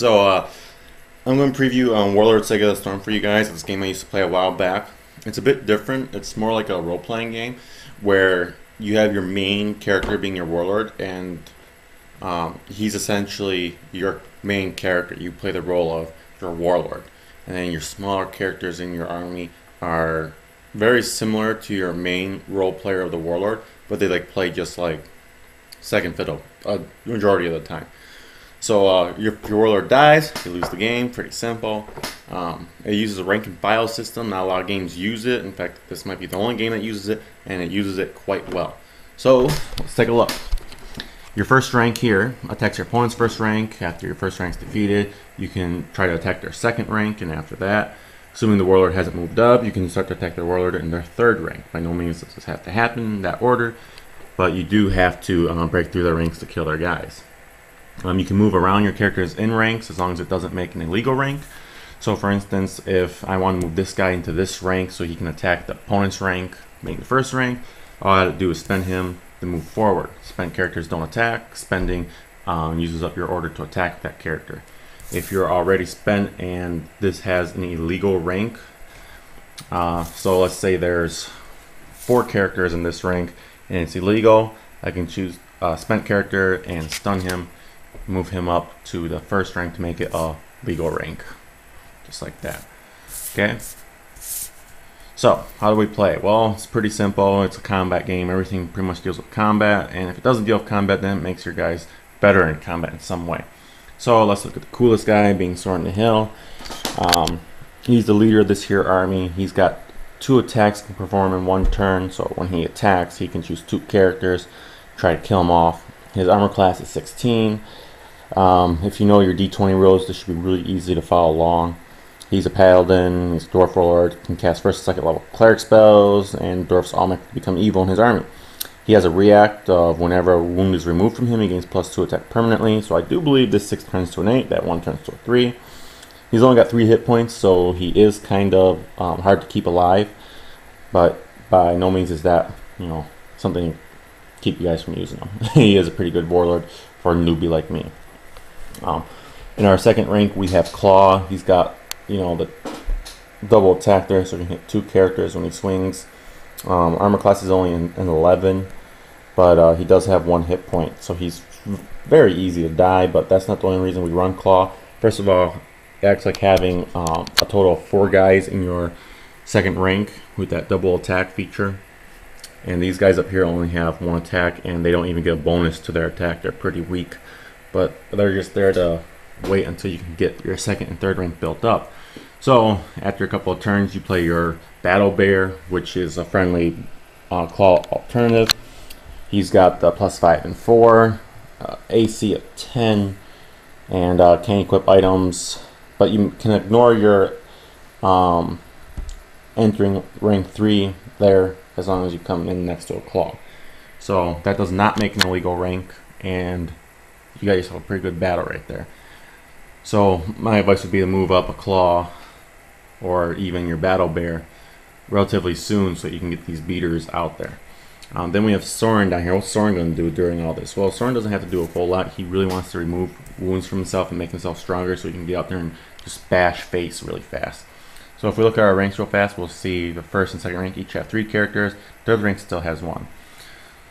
I'm going to preview Warlord Saga the Storm for you guys. It's a game I used to play a while back. It's a bit different. It's more like a role-playing game where you have your main character being your Warlord, and he's essentially your main character. You play the role of your Warlord. And then your smaller characters in your army are very similar to your main role player of the Warlord, but they play just like second fiddle majority of the time. So your Warlord dies, you lose the game. Pretty simple. It uses a rank and file system. Not a lot of games use it. In fact, this might be the only game that uses it, and it uses it quite well. So let's take a look. Your first rank here attacks your opponent's first rank. After your first rank is defeated, you can try to attack their second rank, and after that, assuming the Warlord hasn't moved up, you can start to attack their Warlord in their third rank. By no means does this have to happen in that order, but you do have to break through their ranks to kill their guys. You can move around your characters in ranks as long as it doesn't make an illegal rank. So for instance, if I want to move this guy into this rank so he can attack the opponent's rank, make the first rank, all I have to do is spend him to move forward. Spent characters don't attack. Spending uses up your order to attack that character. If you're already spent and this has an illegal rank, so let's say there's 4 characters in this rank and it's illegal, I can choose spent character and stun him, move him up to the first rank to make it a legal rank, just like that. Okay, so how do we play? Well, it's pretty simple. It's a combat game. Everything pretty much deals with combat, and if it doesn't deal with combat, then it makes your guys better in combat in some way. So let's look at the coolest guy, being Soren the Hill. He's the leader of this here army. He's got 2 attacks he can perform in 1 turn, so when he attacks, he can choose 2 characters, try to kill him off. His armor class is 16. If you know your D20 rules, this should be really easy to follow along. He's a paladin, he's a dwarf warlord, can cast first and second level cleric spells, and dwarfs all become evil in his army. He has a react of whenever a wound is removed from him, he gains +2 attack permanently. So I do believe this 6 turns to an 8, that 1 turns to a 3. He's only got 3 hit points, so he is kind of hard to keep alive, but by no means is that, something to keep you guys from using him. He is a pretty good warlord for a newbie like me. In our second rank, we have Claw. He's got, the double attack there, so he can hit 2 characters when he swings. Armor class is only an 11, but he does have 1 hit point, so he's very easy to die, but that's not the only reason we run Claw. First of all, it acts like having a total of 4 guys in your second rank with that double attack feature. And these guys up here only have 1 attack, and they don't even get a bonus to their attack. They're pretty weak, but they're just there to wait until you can get your second and third rank built up. So after a couple of turns, you play your Battle Bear, which is a friendly Claw alternative. He's got the +5 and 4, AC of 10, and can equip items, but you can ignore your entering rank 3 there as long as you come in next to a Claw. So that does not make an illegal rank, and you got yourself a pretty good battle right there. So my advice would be to move up a Claw or even your Battle Bear relatively soon so you can get these beaters out there. Then we have Soren down here. What's Soren going to do during all this? Well, Soren doesn't have to do a whole lot. He really wants to remove wounds from himself and make himself stronger so he can get out there and just bash face really fast. So if we look at our ranks real fast, we'll see the first and second rank each have 3 characters. Third rank still has 1.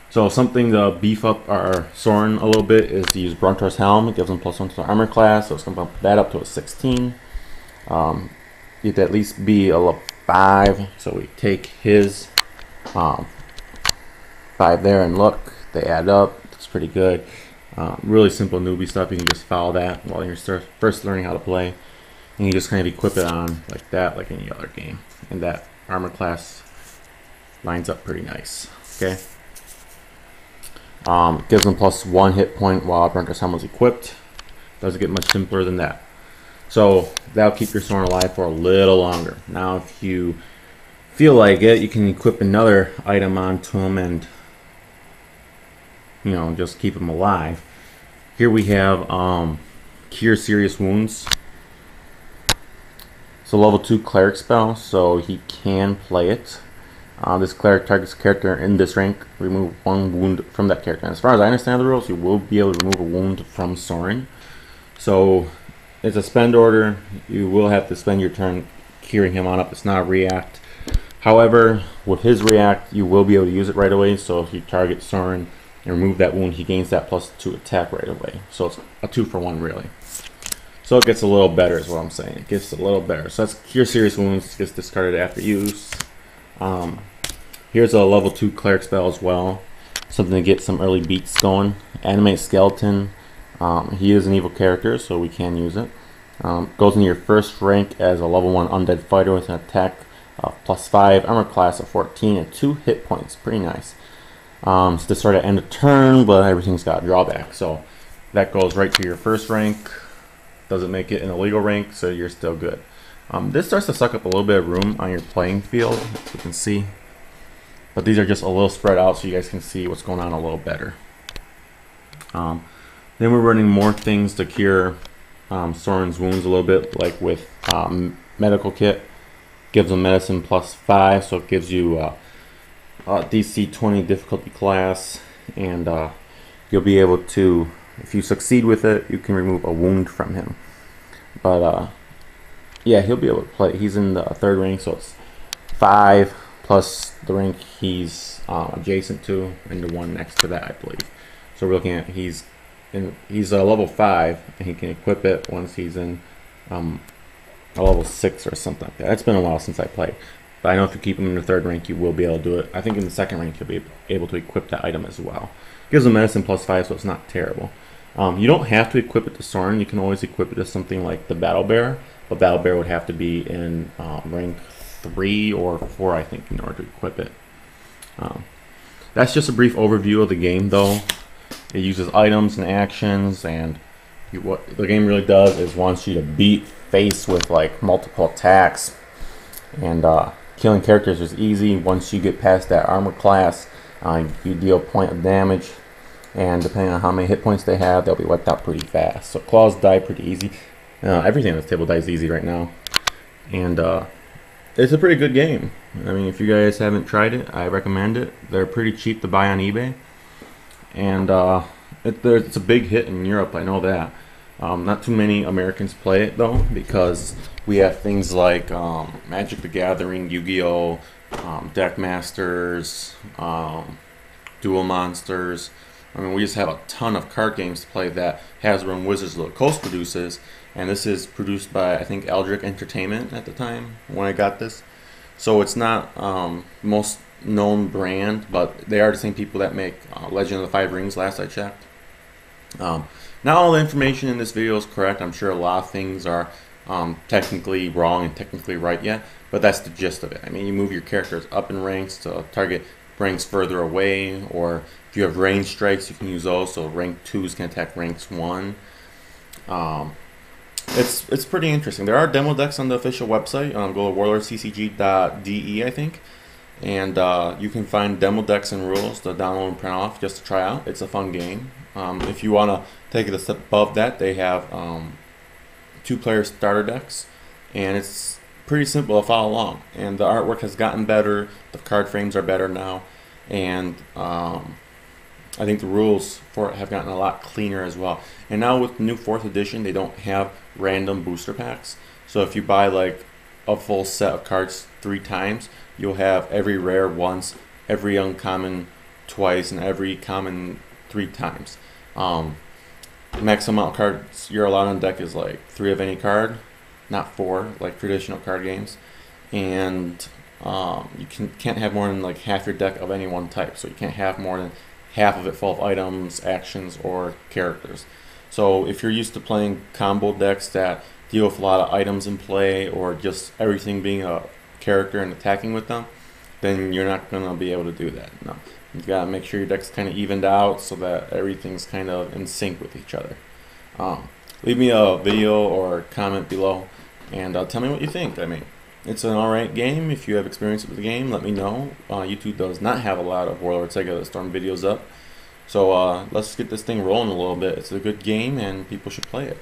So something to beef up our Soren a little bit is to use Bruntor's Helm. It gives him +1 to the armor class, so it's going to bump that up to a 16. You have to at least be a level 5, so we take his 5 there and look, they add up. It's pretty good. Really simple newbie stuff. You can just follow that while you're first learning how to play, and you just kind of equip it on like that, like any other game, and that armor class lines up pretty nice. Okay. Gives them +1 hit point while Bruntor's Helm is equipped. Doesn't get much simpler than that. So that'll keep your Soren alive for a little longer. Now if you feel like it, you can equip another item onto him and just keep him alive. Here we have Cure Serious Wounds. It's a level 2 cleric spell, so he can play it. This cleric targets a character in this rank, remove 1 wound from that character. And as far as I understand the rules, you will be able to remove a wound from Soren. So it's a spend order. You will have to spend your turn curing him on up. It's not a react. However, with his react, you will be able to use it right away. So if you target Soren and remove that wound, he gains that +2 attack right away. So it's a 2-for-1 really. So it gets a little better is what I'm saying. It gets a little better. So that's Cure Serious Wounds, gets discarded after use. Here's a level 2 cleric spell as well. Something to get some early beats going. Animate Skeleton. He is an evil character, so we can use it. Goes into your first rank as a level 1 undead fighter with an attack +5, armor class of 14, and 2 hit points. Pretty nice. It's discarded at end of turn, but everything's got a drawback. So that goes right to your first rank. Doesn't make it an illegal rank, so you're still good. This starts to suck up a little bit of room on your playing field, as you can see. But these are just a little spread out so you guys can see what's going on a little better. Then we're running more things to cure Soren's wounds a little bit, like with medical kit. Gives them medicine +5, so it gives you DC 20 difficulty class, and you'll be able to, if you succeed with it, you can remove a wound from him. But yeah, he'll be able to play. He's in the 3rd rank, so it's 5 plus the rank he's adjacent to, and the one next to that, I believe. So we're looking at he's level 5, and he can equip it once he's in a level 6 or something like that. It's been a while since I played, but I know if you keep him in the 3rd rank, you will be able to do it. I think in the 2nd rank, you'll be able to equip that item as well. Gives him medicine +5, so it's not terrible. You don't have to equip it to Soren. You can always equip it to something like the Battle Bear, but Battle Bear would have to be in rank 3 or 4, I think, in order to equip it. That's just a brief overview of the game, though. It uses items and actions, and what the game really does is wants you to beat face with like multiple attacks, and killing characters is easy. Once you get past that armor class, you deal a point of damage, and depending on how many hit points they have, they'll be wiped out pretty fast. So claws die pretty easy. Everything on this table dies easy right now, and it's a pretty good game. I mean, if you guys haven't tried it, I recommend it. They're pretty cheap to buy on eBay, and it's a big hit in Europe, I know that. Not too many Americans play it though, because we have things like Magic the Gathering, Yu-Gi-Oh, Deck Masters, Duel Monsters. I mean, we just have a ton of card games to play that Hasbro and Wizards of the Coast produces, and this is produced by, I think, Eldritch Entertainment at the time when I got this. So it's not most known brand, but they are the same people that make Legend of the Five Rings, last I checked. Not all the information in this video is correct. I'm sure a lot of things are technically wrong and technically right yet, but that's the gist of it. I mean, you move your characters up in ranks to target ranks further away, or if you have range strikes, you can use those, so rank 2s can attack ranks 1. It's pretty interesting. There are demo decks on the official website. Go to warlordccg.de, I think, and you can find demo decks and rules to download and print off just to try out. It's a fun game. If you want to take it a step above that, they have 2-player starter decks, and it's pretty simple to follow along. And the artwork has gotten better. The card frames are better now, and I think the rules for it have gotten a lot cleaner as well. And now with the new 4th edition, they don't have random booster packs. So if you buy like a full set of cards 3 times, you'll have every rare once, every uncommon twice, and every common 3 times. Max amount of cards you're allowed on deck is like 3 of any card, not 4 like traditional card games. And you can't have more than like half your deck of any one type. So you can't have more than half of it full of items, actions, or characters. So if you're used to playing combo decks that deal with a lot of items in play, or just everything being a character and attacking with them, then you're not going to be able to do that. No. You've got to make sure your deck's kind of evened out so that everything's kind of in sync with each other. Leave me a video or comment below, and tell me what you think. I mean, it's an alright game. If you have experience with the game, let me know. YouTube does not have a lot of Warlord Saga the Storm videos up. So let's get this thing rolling a little bit. It's a good game, and people should play it.